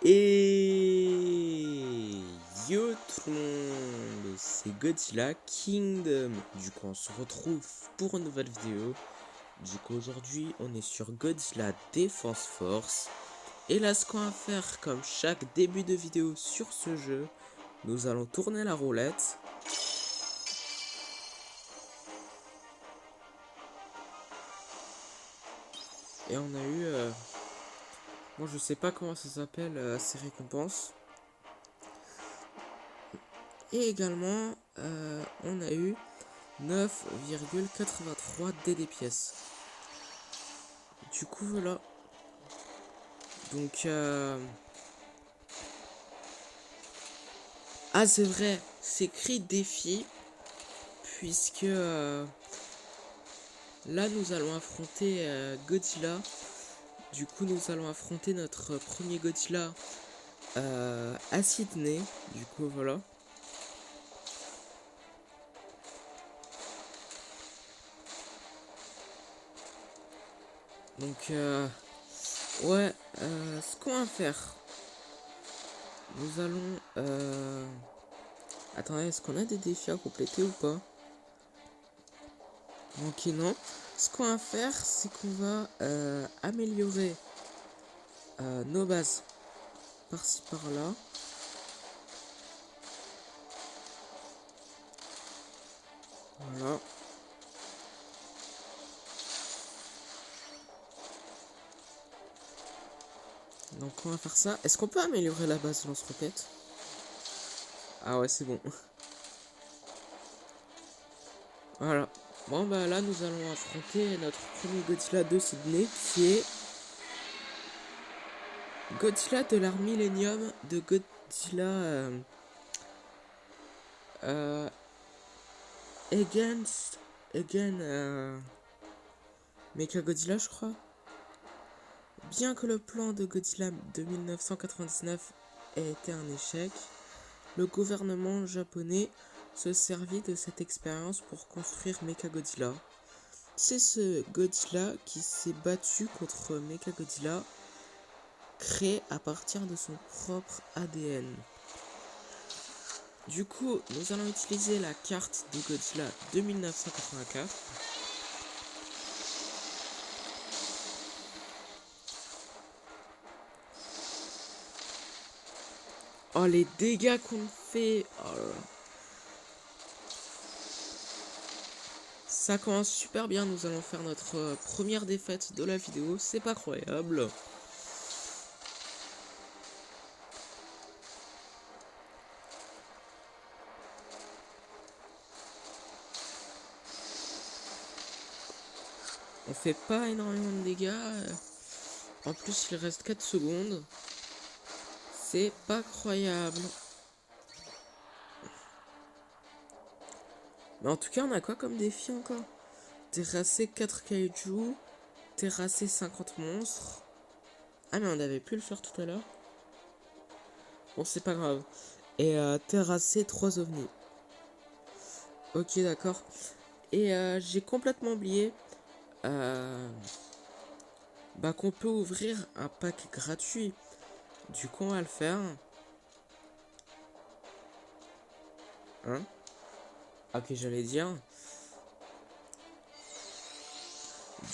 Et yo tout le monde, c'est Godzilla Kingdom. Du coup on se retrouve pour une nouvelle vidéo. Du coup aujourd'hui on est sur Godzilla Defense Force. Et là ce qu'on va faire comme chaque début de vidéo sur ce jeu, nous allons tourner la roulette. Et on a eu... Bon je sais pas comment ça s'appelle ces récompenses. Et également on a eu 9,83 DD pièces. Du coup voilà. Donc ah c'est vrai, c'est écrit défi. Puisque là nous allons affronter Godzilla. Du coup nous allons affronter notre premier Godzilla à Sydney. Du coup voilà. Donc ouais, ce qu'on va faire, nous allons attendez, est-ce qu'on a des défis à compléter ou pas? Ok, non. Ce qu'on va faire, c'est qu'on va améliorer nos bases par-ci par-là. Voilà. Donc on va faire ça. Est-ce qu'on peut améliorer la base lance-roquette? Ah ouais, c'est bon. Voilà. Bon bah là nous allons affronter notre premier Godzilla de Sydney, qui est Godzilla de l'art Millennium de Godzilla Mechagodzilla, je crois. Bien que le plan de Godzilla de 1999 ait été un échec, le gouvernement japonais se servit de cette expérience pour construire Mechagodzilla. C'est ce Godzilla qui s'est battu contre Mechagodzilla, créé à partir de son propre ADN. Du coup, nous allons utiliser la carte de Godzilla de 1984. Oh, les dégâts qu'on fait. Oh là là. Ça commence super bien, nous allons faire notre première défaite de la vidéo, c'est pas croyable. On fait pas énormément de dégâts, en plus il reste 4 secondes. C'est pas croyable. Mais en tout cas on a quoi comme défi encore? Terrasser 4 kaiju, terrasser 50 monstres. Ah mais on avait pu le faire tout à l'heure. Bon c'est pas grave. Et terrasser 3 ovnis. Ok d'accord. Et j'ai complètement oublié qu'on peut ouvrir un pack gratuit. Du coup on va le faire. Hein? Ok, j'allais dire.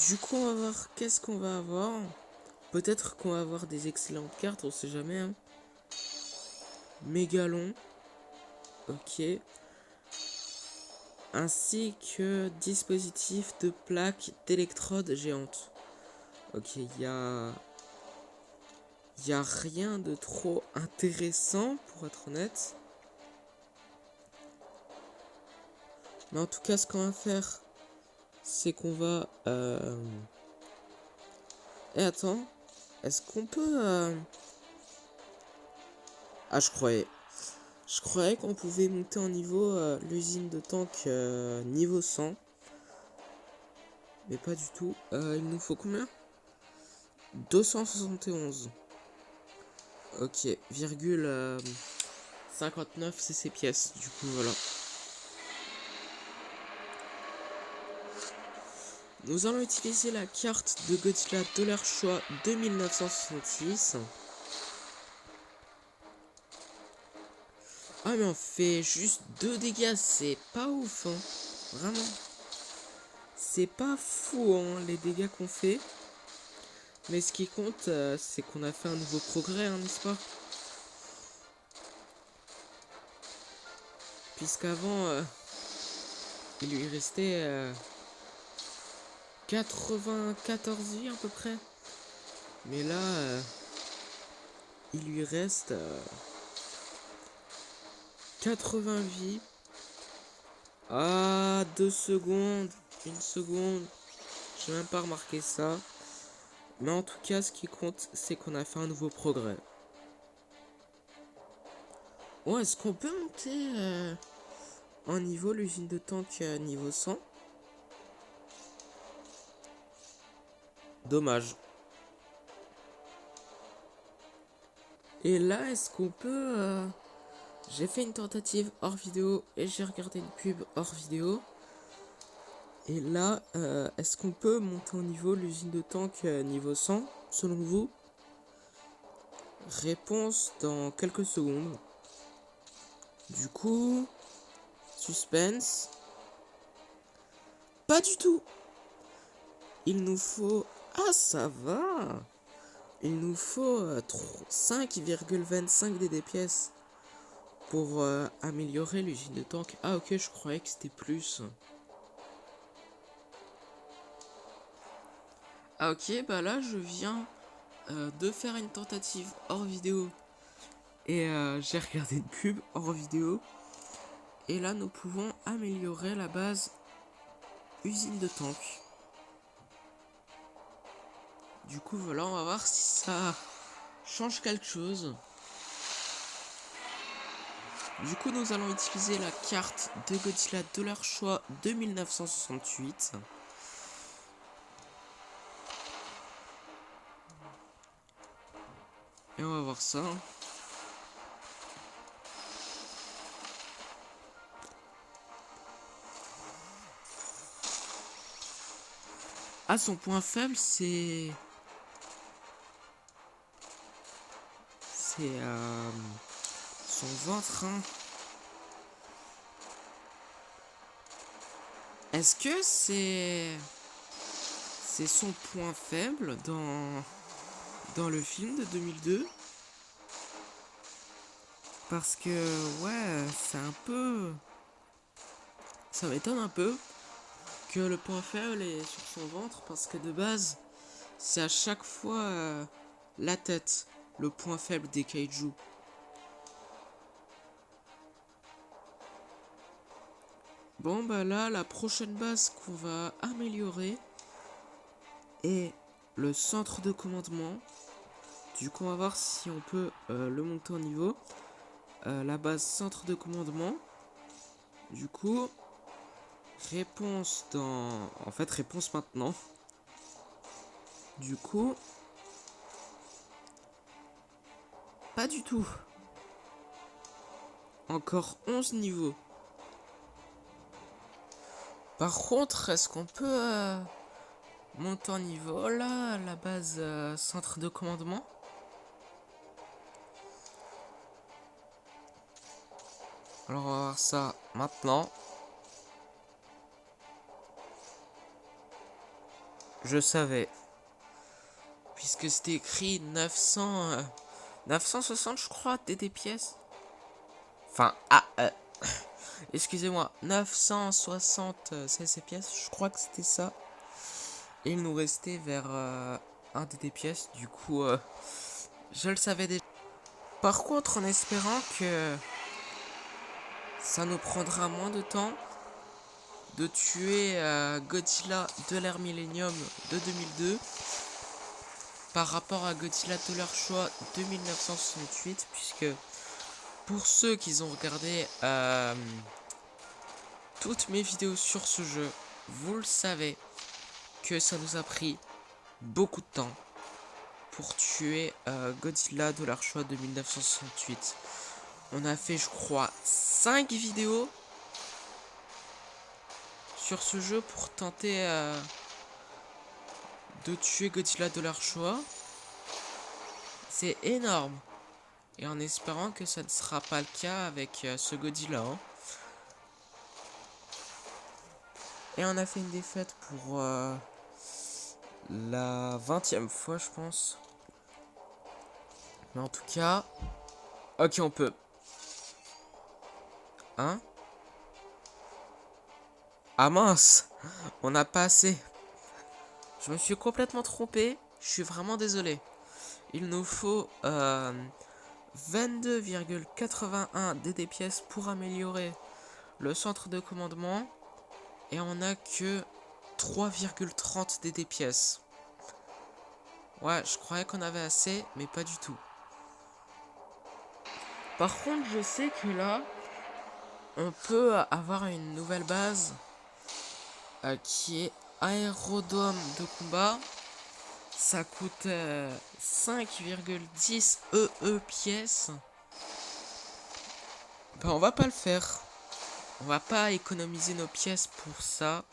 Du coup on va voir qu'est-ce qu'on va avoir. Peut-être qu'on va avoir des excellentes cartes, on sait jamais hein. Mégalon. Ok. Ainsi que dispositif de plaques d'électrodes géantes. Ok, il y a rien de trop intéressant pour être honnête. Mais en tout cas ce qu'on va faire, c'est qu'on va et attends, est-ce qu'on peut ah je croyais qu'on pouvait monter en niveau l'usine de tank niveau 100. Mais pas du tout. Il nous faut combien? 271. Ok, virgule 59 cc pièces. Du coup, voilà. Nous allons utiliser la carte de Godzilla de leur choix de 1966. Ah mais on fait juste 2 dégâts, c'est pas ouf, hein. Vraiment. C'est pas fou, hein, les dégâts qu'on fait. Mais ce qui compte, c'est qu'on a fait un nouveau progrès, hein, n'est-ce pas? Puisqu'avant, il lui restait 94 vies à peu près. Mais là, il lui reste 80 vies. Ah, 2 secondes, 1 seconde. J'ai même pas remarqué ça. Mais en tout cas, ce qui compte, c'est qu'on a fait un nouveau progrès. Ouais, est-ce qu'on peut monter en niveau l'usine de tank niveau 100? Dommage. Et là, est-ce qu'on peut... J'ai fait une tentative hors vidéo et j'ai regardé une pub hors vidéo. Et là, est-ce qu'on peut monter en niveau l'usine de tank niveau 100, selon vous? Réponse dans quelques secondes. Du coup, suspense. Pas du tout. Il nous faut... Ah, ça va. Il nous faut 5,25 DPS pour améliorer l'usine de tank. Ah ok, je croyais que c'était plus. Ah ok, bah là je viens de faire une tentative hors vidéo. Et j'ai regardé une pub hors vidéo. Et là nous pouvons améliorer la base usine de tank. Du coup voilà, on va voir si ça change quelque chose. Du coup nous allons utiliser la carte de Godzilla de leur choix de 1968. Et on va voir ça. Ah, son point faible, c'est... C'est son ventre, hein. Est-ce que c'est son point faible dans le film de 2002? Parce que, ouais, c'est un peu... Ça m'étonne un peu que le point faible est sur son ventre, parce que de base, c'est à chaque fois la tête, le point faible des kaiju. Bon, bah là, la prochaine base qu'on va améliorer est le centre de commandement. Du coup, on va voir si on peut le monter en niveau. La base centre de commandement. Du coup, réponse dans... En fait, réponse maintenant. Du coup... Pas du tout. Encore 11 niveaux. Par contre, est-ce qu'on peut monter en niveau là, la base centre de commandement? Alors, on va voir ça maintenant. Je savais. Puisque c'était écrit 960, je crois, des pièces. Enfin, excusez-moi, 960 CC-pièces, je crois que c'était ça. Et il nous restait vers un des pièces, du coup, je le savais déjà. Par contre, en espérant que ça nous prendra moins de temps de tuer Godzilla de l'ère Millennium de 2002 par rapport à Godzilla de leur choix de 1968, puisque pour ceux qui ont regardé toutes mes vidéos sur ce jeu, vous le savez que ça nous a pris beaucoup de temps pour tuer Godzilla de leur choix de 1968. On a fait, je crois, 5 vidéos sur ce jeu pour tenter de tuer Godzilla de leur choix. C'est énorme. Et en espérant que ça ne sera pas le cas avec ce Godzilla. Hein. Et on a fait une défaite pour la 20e fois, je pense. Mais en tout cas... Ok, on peut. Hein? Ah mince! On n'a pas assez. Je me suis complètement trompé. Je suis vraiment désolé. Il nous faut 22,81 DD pour améliorer le centre de commandement. Et on a que 3,30 DD. Ouais, je croyais qu'on avait assez, mais pas du tout. Par contre, je sais que là, on peut avoir une nouvelle base qui est aérodrome de combat. Ça coûte 5,10 EE pièces. Ben, on va pas le faire. On va pas économiser nos pièces pour ça.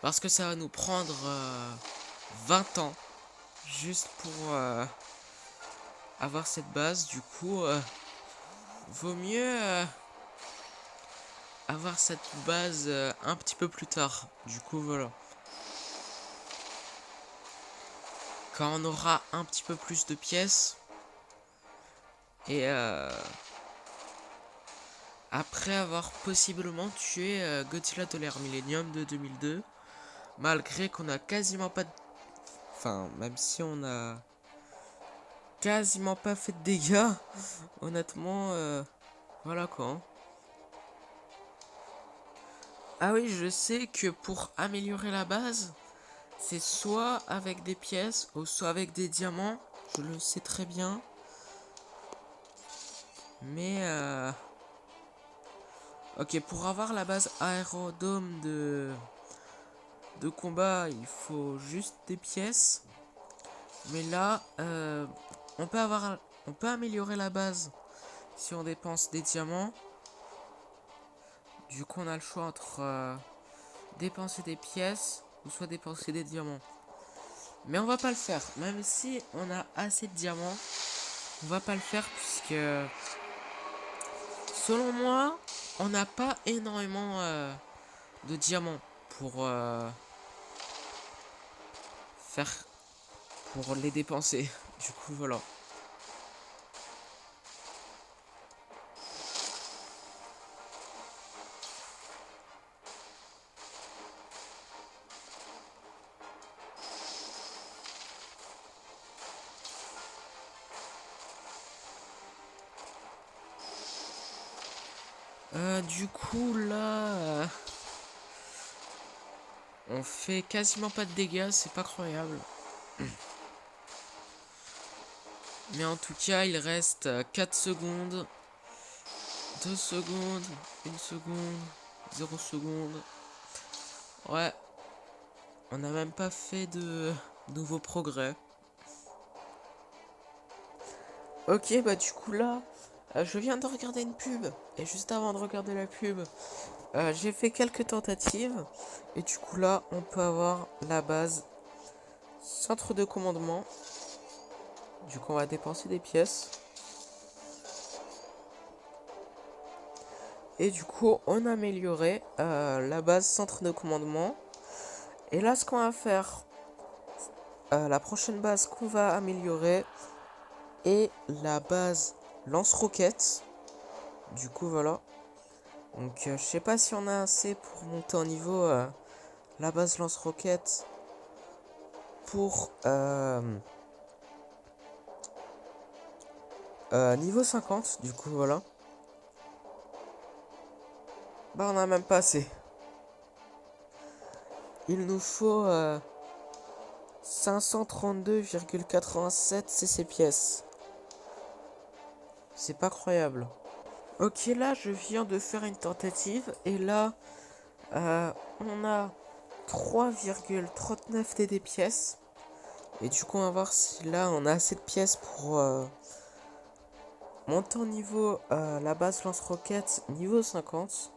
Parce que ça va nous prendre 20 ans. Juste pour avoir cette base. Du coup, vaut mieux avoir cette base un petit peu plus tard. Du coup, voilà. Quand on aura un petit peu plus de pièces. Et après avoir possiblement tué Godzilla de l'ère Millennium de 2002. Malgré qu'on a quasiment pas de... Enfin, même si on a quasiment pas fait de dégâts. Honnêtement, voilà quoi. Hein. Ah oui, je sais que pour améliorer la base, c'est soit avec des pièces ou soit avec des diamants. Je le sais très bien. Mais ok, pour avoir la base aérodrome de combat, il faut juste des pièces. Mais là, on peut améliorer la base si on dépense des diamants. Du coup, on a le choix entre dépenser des pièces ou soit dépenser des diamants. Mais on va pas le faire. Même si on a assez de diamants, on va pas le faire puisque, selon moi, on n'a pas énormément de diamants pour faire, pour les dépenser. Du coup, voilà. Du coup, là, on fait quasiment pas de dégâts, c'est pas croyable. Mais en tout cas, il reste 4 secondes, 2 secondes, 1 seconde, 0 seconde. Ouais, on n'a même pas fait de nouveaux progrès. Ok, bah du coup là, je viens de regarder une pub. Et juste avant de regarder la pub, j'ai fait quelques tentatives. Et du coup là, on peut avoir la base centre de commandement. Du coup, on va dépenser des pièces. Et du coup, on a amélioré la base centre de commandement. Et là, ce qu'on va faire, la prochaine base qu'on va améliorer est la base lance-roquettes. Du coup, voilà. Donc, je sais pas si on a assez pour monter en niveau la base lance-roquettes pour niveau 50. Du coup, voilà. Bah, on a même pas assez. Il nous faut 532,87 CC pièces. C'est pas croyable. Ok, là, je viens de faire une tentative. Et là, on a 3,39 TD pièces. Et du coup, on va voir si là, on a assez de pièces pour monter en niveau la base lance-roquettes niveau 50.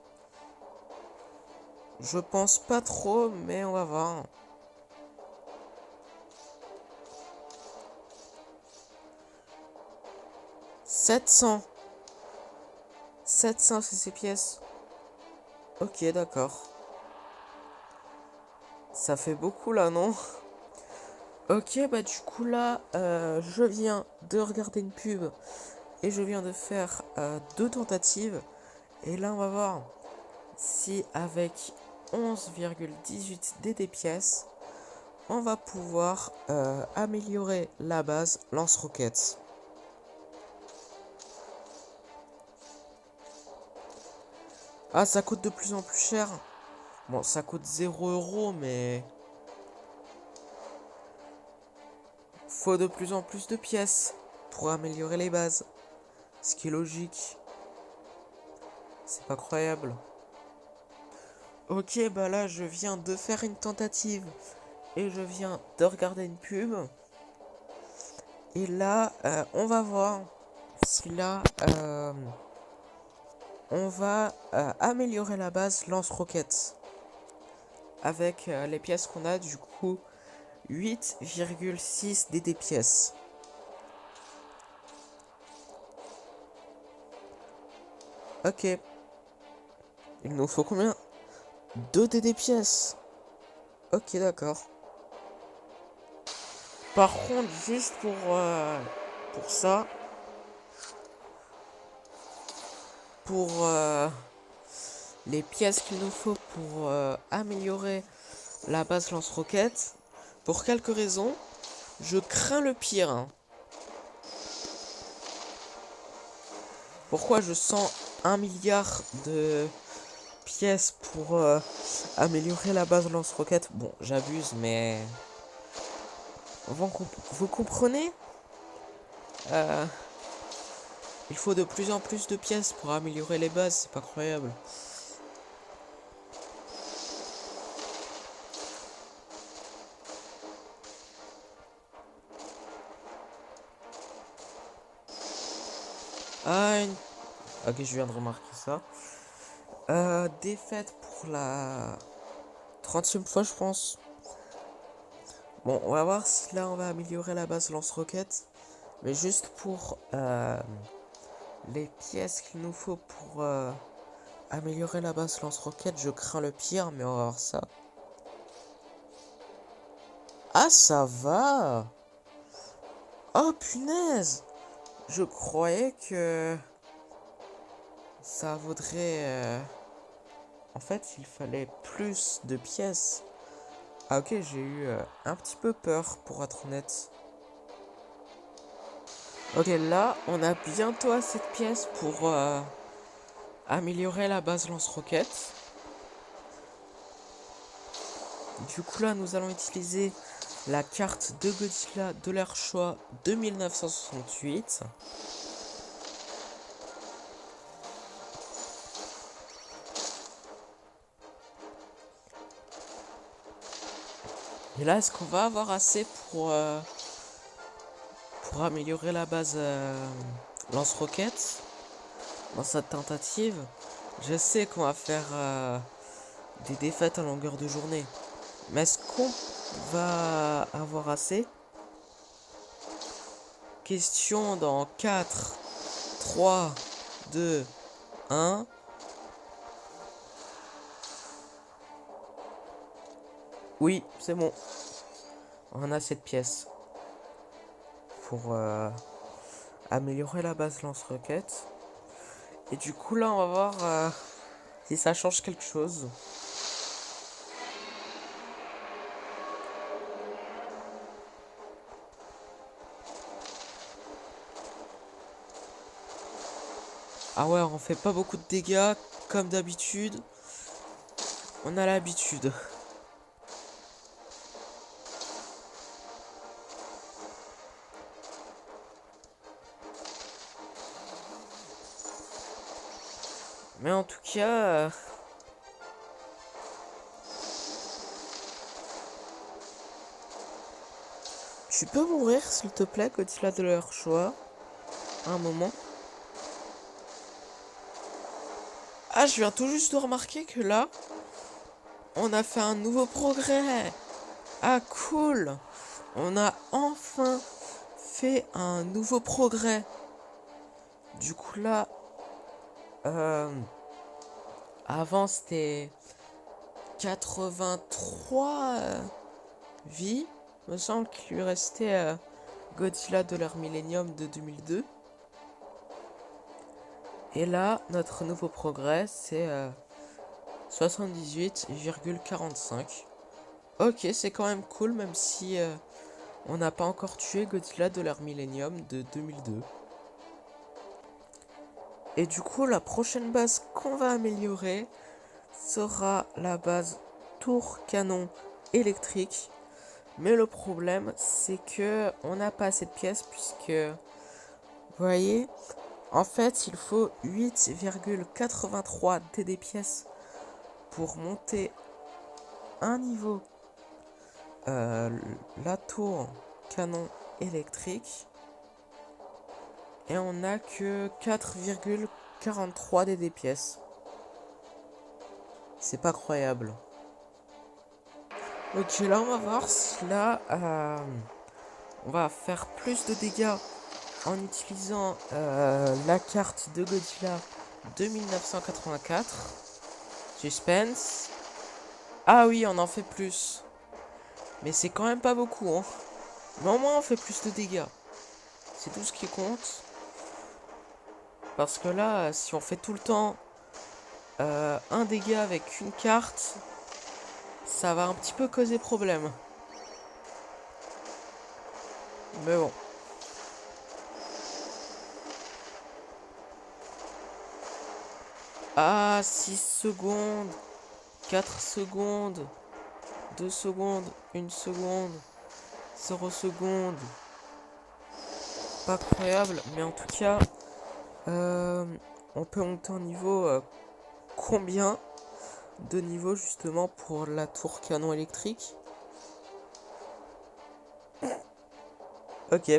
Je pense pas trop, mais on va voir. 700. 700 c'est ces pièces. Ok, d'accord. Ça fait beaucoup là, non? Ok, bah du coup là, je viens de regarder une pub et je viens de faire 2 tentatives. Et là, on va voir si avec 11,18 DD pièces, on va pouvoir améliorer la base lance-roquettes. Ah, ça coûte de plus en plus cher. Bon, ça coûte 0 €, mais faut de plus en plus de pièces pour améliorer les bases. Ce qui est logique. C'est pas croyable. Ok, bah là, je viens de faire une tentative et je viens de regarder une pub. Et là, on va voir si là, on va améliorer la base lance-roquettes avec les pièces qu'on a, du coup 8,6 DD pièces. Ok. Il nous faut combien? 2 DD pièces. Ok, d'accord. Par contre, juste pour ça, pour les pièces qu'il nous faut pour améliorer la base lance-roquettes, pour quelques raisons, je crains le pire. Hein. Pourquoi je sens 1 milliard de pièces pour améliorer la base lance-roquettes? Bon, j'abuse, mais vous comprenez? Il faut de plus en plus de pièces pour améliorer les bases, c'est pas croyable. Ah, ok, je viens de remarquer ça. Défaite pour la 30e fois, je pense. Bon, on va voir si là on va améliorer la base lance-roquettes. Mais juste pour les pièces qu'il nous faut pour améliorer la base lance-roquettes, je crains le pire, mais on va voir ça. Ah, ça va! Oh, punaise! Je croyais que ça vaudrait... En fait, il fallait plus de pièces. Ah ok, j'ai eu un petit peu peur, pour être honnête. Ok, là, on a bientôt assez de pièces pour améliorer la base lance-roquettes. Du coup, là, nous allons utiliser la carte de Godzilla de leur choix de 1968. Et là, est-ce qu'on va avoir assez pour améliorer la base lance-roquettes dans cette tentative? Je sais qu'on va faire des défaites à longueur de journée. Mais est-ce qu'on va avoir assez? Question dans 4, 3, 2, 1. Oui, c'est bon. On a cette pièce pour améliorer la base lance-roquettes. Et du coup, là, on va voir si ça change quelque chose. Ah ouais, on fait pas beaucoup de dégâts, comme d'habitude. On a l'habitude. Mais en tout cas... tu peux mourir, s'il te plaît, Godzilla de leur choix. Un moment. Ah, je viens tout juste de remarquer que là, on a fait un nouveau progrès. Ah, cool. On a enfin fait un nouveau progrès. Du coup là, euh, avant c'était 83 vies. Me semble qu'il lui restait Godzilla de l'ère Millennium de 2002. Et là, notre nouveau progrès, c'est 78,45. Ok, c'est quand même cool, même si on n'a pas encore tué Godzilla de l'ère Millennium de 2002. Et du coup, la prochaine base qu'on va améliorer sera la base tour canon électrique. Mais le problème, c'est que on n'a pas assez de pièces puisque, vous voyez, en fait, il faut 8,83 TD pièces pour monter un niveau la tour canon électrique. Et on n'a que 4,43 DD pièces. C'est pas croyable. Ok, là on va voir si là on va faire plus de dégâts en utilisant la carte de Godzilla de 1984. Suspense. Ah oui, on en fait plus. Mais c'est quand même pas beaucoup, hein. Mais au moins on fait plus de dégâts. C'est tout ce qui compte. Parce que là, si on fait tout le temps un dégât avec une carte, ça va un petit peu causer problème. Mais bon. Ah, 6 secondes, 4 secondes, 2 secondes, 1 seconde, 0 seconde. Pas incroyable, mais en tout cas, on peut monter en niveau combien de niveaux justement pour la tour canon électrique? Ok.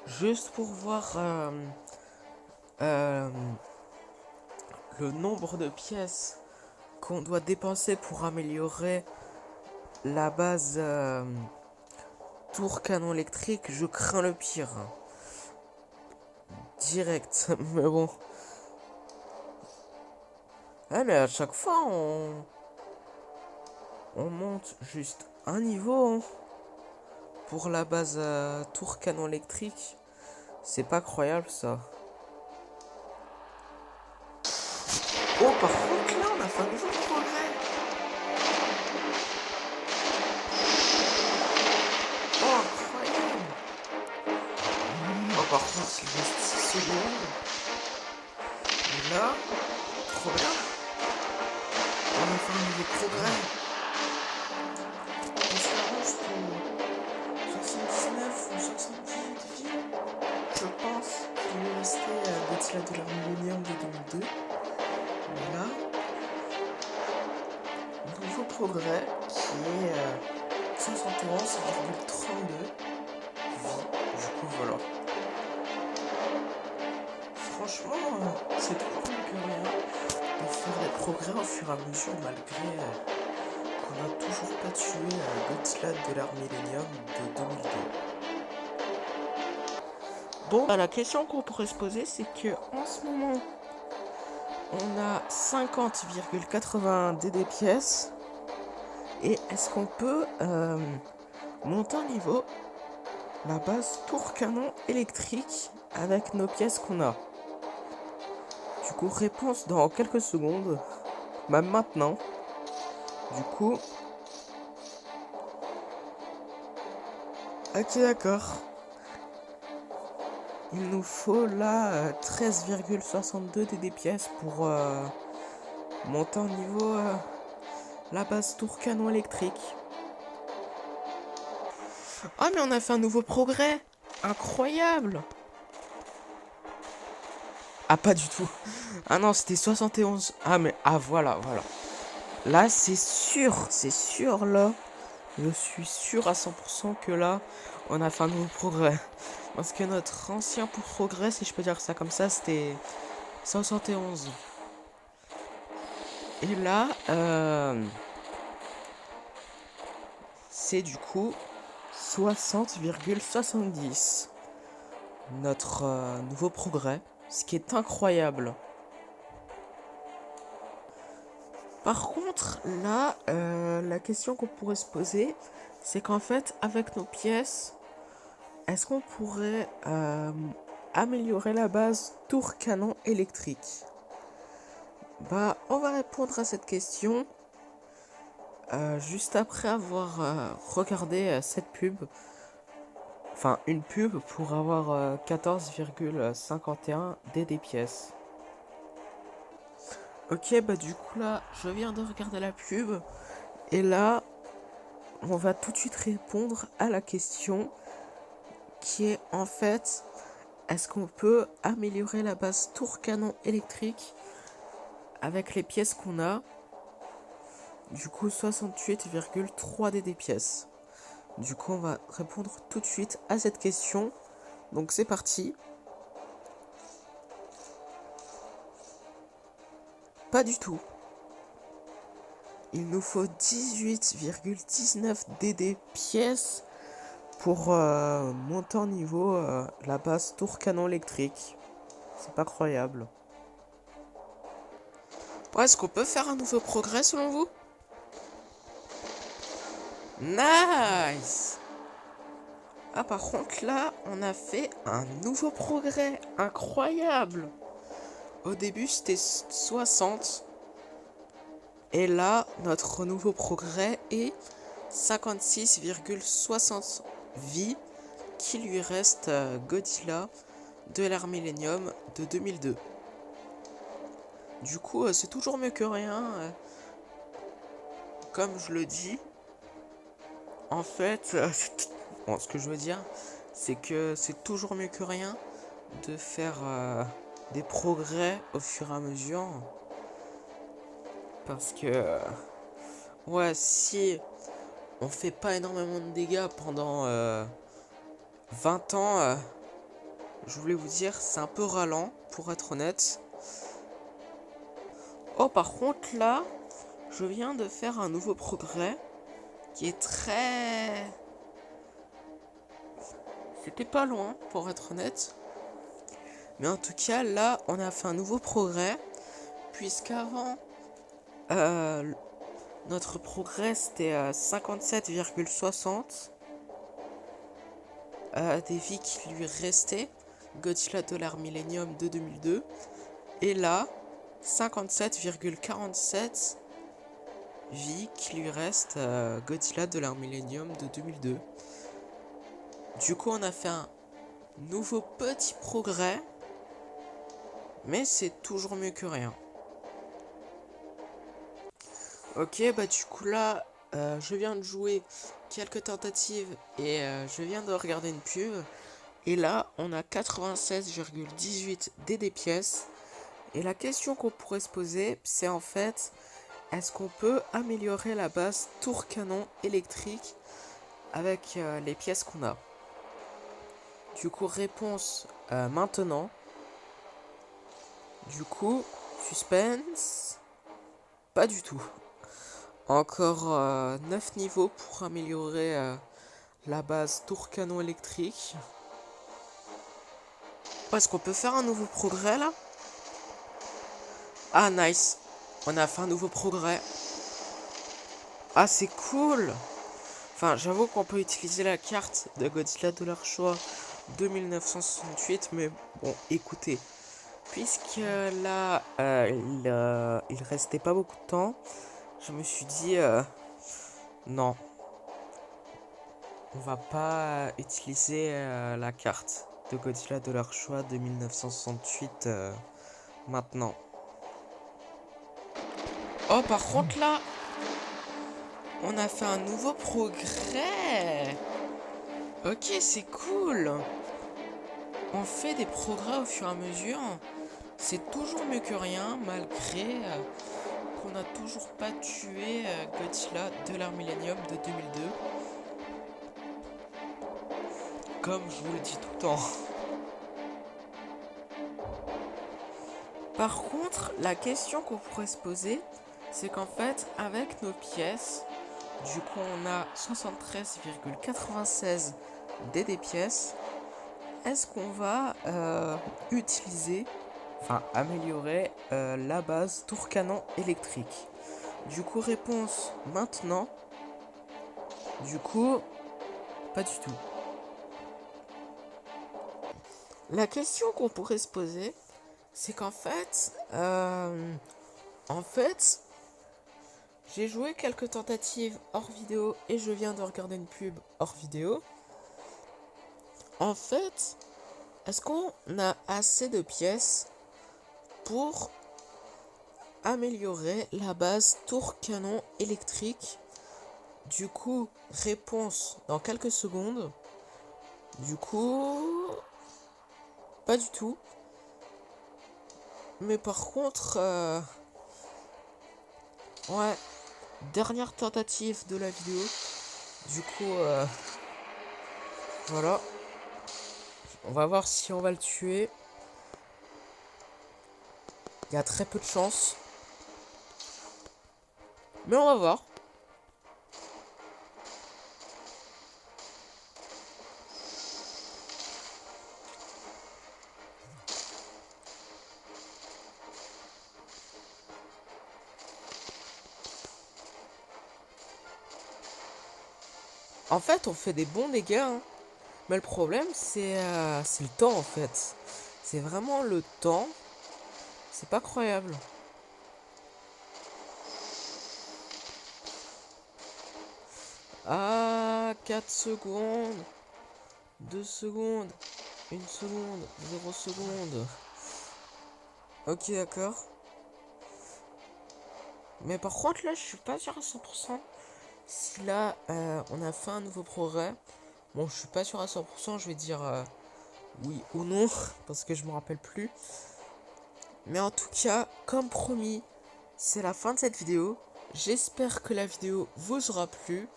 Juste pour voir le nombre de pièces qu'on doit dépenser pour améliorer la base tour canon électrique, je crains le pire. Direct, mais bon. Ah mais à chaque fois on monte juste un niveau hein, pour la base tour canon électrique. C'est pas croyable ça. Oh par contre là on a fait un nouveau progrès. Oh incroyable. Oh par contre il reste 6 secondes. Et là, trop bien. On a fait un nouveau progrès. Parce qu'avant c'était 79 ou 78 villes. Je pense qu'il lui restait Godzilla de l'ère Millennium de 2002. Là, nouveau progrès qui est 71,32 vies. Du coup, voilà. Franchement, c'est toujours mieux que rien de faire des progrès au fur et à mesure malgré qu'on n'a toujours pas tué Godzilla de l'ère Millennium de 2002. Bon, la question qu'on pourrait se poser, c'est que en ce moment, on a 50,80 DD pièces. Et est-ce qu'on peut monter en niveau la base tour canon électrique avec nos pièces qu'on a? Du coup, réponse dans quelques secondes. Même maintenant. Du coup... Ok, d'accord. Il nous faut là 13,62 DD pièces pour monter en niveau la base tour canon électrique. Ah mais on a fait un nouveau progrès. Incroyable. Ah pas du tout. Ah non c'était 71. Ah mais ah voilà. Là c'est sûr là. Je suis sûr à 100% que là on a fait un nouveau progrès. Parce que notre ancien progrès, si je peux dire ça comme ça, c'était 71. Et là, c'est du coup 60,70. notre nouveau progrès, ce qui est incroyable. Par contre, là, la question qu'on pourrait se poser, c'est qu'en fait, avec nos pièces, est-ce qu'on pourrait améliorer la base tour canon électrique? Bah, on va répondre à cette question juste après avoir regardé cette pub. Enfin, une pub pour avoir 14,51 DD pièces. Ok, bah du coup là, je viens de regarder la pub. Et là, on va tout de suite répondre à la question qui est en fait, est-ce qu'on peut améliorer la base tour canon électrique avec les pièces qu'on a? Du coup, 68,3 DD pièces. Du coup, on va répondre tout de suite à cette question. Donc c'est parti. Pas du tout. Il nous faut 18,19 DD pièces pour monter en niveau la base tour canon électrique. C'est pas croyable. Ouais, est-ce qu'on peut faire un nouveau progrès selon vous? Nice! Ah, par contre, là, on a fait un nouveau progrès incroyable. Au début, c'était 60. Et là, notre nouveau progrès est 56,60 vies qui lui reste Godzilla de l'ère Millennium de 2002. Du coup, c'est toujours mieux que rien. Comme je le dis, en fait, bon, ce que je veux dire, c'est que c'est toujours mieux que rien de faire des progrès au fur et à mesure. Parce que, ouais, si on fait pas énormément de dégâts pendant 20 ans, je voulais vous dire, c'est un peu ralent, pour être honnête. Oh, par contre, là, je viens de faire un nouveau progrès qui est très... C'était pas loin, pour être honnête. Mais en tout cas, là, on a fait un nouveau progrès. Puisqu'avant, notre progrès, c'était 57,60 des vies qui lui restaient. Godzilla Dollar Millennium de 2002. Et là, 57,47 vies qui lui restent Godzilla Dollar Millennium de 2002. Du coup, on a fait un nouveau petit progrès. Mais c'est toujours mieux que rien. Ok, bah du coup là, je viens de jouer quelques tentatives et je viens de regarder une pub. Et là, on a 96,18 DD pièces. Et la question qu'on pourrait se poser, c'est en fait, est-ce qu'on peut améliorer la base tour canon électrique avec les pièces qu'on a? Du coup, réponse maintenant. Du coup, suspense. Pas du tout. Encore 9 niveaux pour améliorer la base tour canon électrique. Est-ce qu'on peut faire un nouveau progrès là? Ah nice. On a fait un nouveau progrès. Ah c'est cool. Enfin j'avoue qu'on peut utiliser la carte de Godzilla de leur choix de 1968. Mais bon écoutez. Puisque là il restait pas beaucoup de temps. Je me suis dit non. On va pas utiliser la carte de Godzilla de leur choix de 1968 maintenant. Oh par contre là, on a fait un nouveau progrès. Ok c'est cool. On fait des progrès au fur et à mesure. C'est toujours mieux que rien malgré qu'on n'a toujours pas tué Godzilla de l'ère Millennium de 2002. Comme je vous le dis tout le temps. Par contre, la question qu'on pourrait se poser, c'est qu'en fait, avec nos pièces, du coup, on a 73,96 DD pièces. est-ce qu'on va améliorer la base tour canon électrique? Du coup, réponse maintenant. Du coup, pas du tout. La question qu'on pourrait se poser, c'est qu'en fait, j'ai joué quelques tentatives hors vidéo et je viens de regarder une pub hors vidéo. En fait, est-ce qu'on a assez de pièces pour améliorer la base tour canon électrique? Du coup, réponse dans quelques secondes. Du coup, pas du tout. Mais par contre, ouais, dernière tentative de la vidéo. Du coup, voilà. On va voir si on va le tuer. Il y a très peu de chance. Mais on va voir. En fait, on fait des bons dégâts, hein. Mais le problème, c'est le temps, en fait. C'est vraiment le temps. C'est pas croyable. Ah, 4 secondes. 2 secondes. 1 seconde. 0 secondes. Ok, d'accord. Mais par contre, là, je suis pas sûr à 100%. Si là, on a fait un nouveau progrès. Bon, je suis pas sûr à 100%. Je vais dire oui ou non. Parce que je me rappelle plus. Mais en tout cas, comme promis, c'est la fin de cette vidéo. J'espère que la vidéo vous aura plu.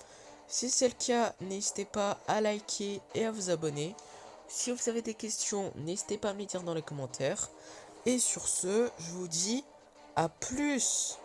Si c'est le cas, n'hésitez pas à liker et à vous abonner. Si vous avez des questions, n'hésitez pas à me les dire dans les commentaires. Et sur ce, je vous dis à plus.